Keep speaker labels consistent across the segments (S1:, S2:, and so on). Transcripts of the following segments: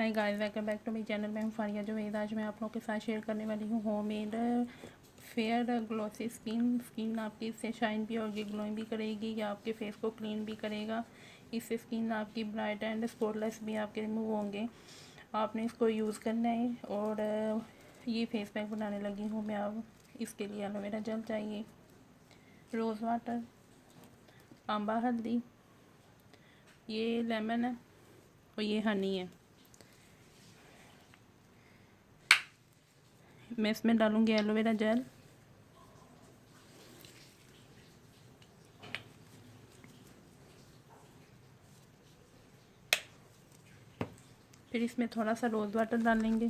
S1: Hi guys, welcome back to my channel. मैं हूँ फारिया जुवैद। आज मैं आप लोगों के साथ शेयर करने वाली हूँ होममेड फेयर ग्लॉसी स्किन आपकी इससे शाइन भी होगी, ग्लोइंग भी करेगी, या आपके फेस को क्लीन भी करेगा। इससे स्किन आपकी ब्राइट एंड स्पॉटलेस भी आपके रिमूव होंगे। आपने इसको यूज़ करना है। और ये फेस पैक बनाने लगी हूँ मैं। अब इसके लिए एलोवेरा जेल चाहिए, रोज़ वाटर, आंबा हल्दी, ये लेमन है और ये हनी है। मैं इसमें डालूँगी एलोवेरा जेल, फिर इसमें थोड़ा सा रोज़ वाटर डालेंगे,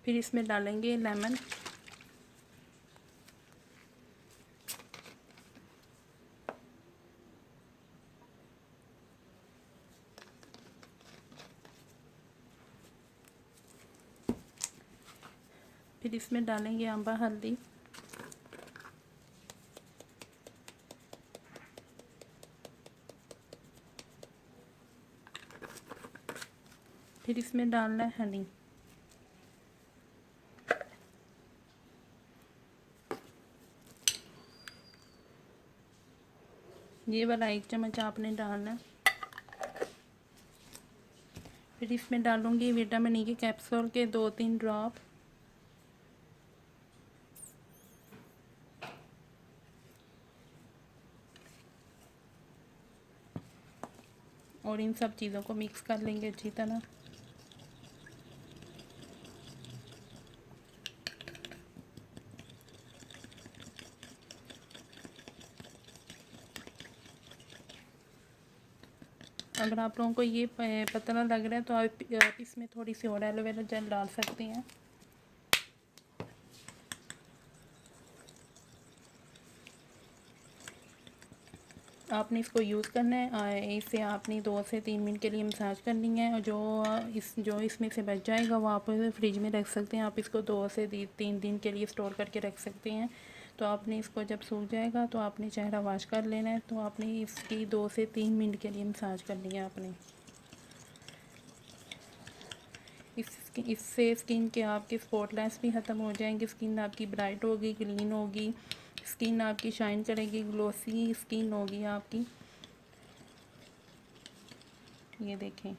S1: फिर इसमें डालेंगे लेमन, फिर इसमें डालेंगे आंबा हल्दी, फिर इसमें डालना है हनी। ये वाला 1 चम्मच आपने डालना है। फिर इसमें डालूंगी विटामिन ई के कैप्सूल के 2-3 ड्रॉप, और इन सब चीज़ों को मिक्स कर लेंगे अच्छी तरह। अगर आप लोगों को ये पतला लग रहा है तो आप इसमें थोड़ी सी और एलोवेरा जेल डाल सकते हैं। आपने इसको यूज़ करना है। इसे आपने 2 से 3 मिनट के लिए मसाज करनी है, और जो इसमें से बच जाएगा वो आप फ्रिज में रख सकते हैं। आप इसको 2 से 3 दिन के लिए स्टोर करके रख सकते हैं। तो आपने इसको जब सूख जाएगा तो आपने चेहरा वॉश कर लेना है। तो आपने इसकी 2 से 3 मिनट के लिए मसाज करनी है आपने। इससे स्किन के आपके स्पॉटलेस भी ख़त्म हो जाएंगे, स्किन आपकी ब्राइट होगी, क्लीन होगी, स्किन आपकी शाइन करेगी, ग्लोसी स्किन होगी आपकी। ये देखें।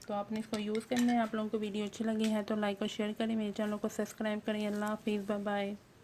S1: तो आपने इसको यूज़ करना है। आप लोगों को वीडियो अच्छी लगी है तो लाइक और शेयर करें, मेरे चैनल को सब्सक्राइब करें। अल्लाह हाफिज़, बाय बाय।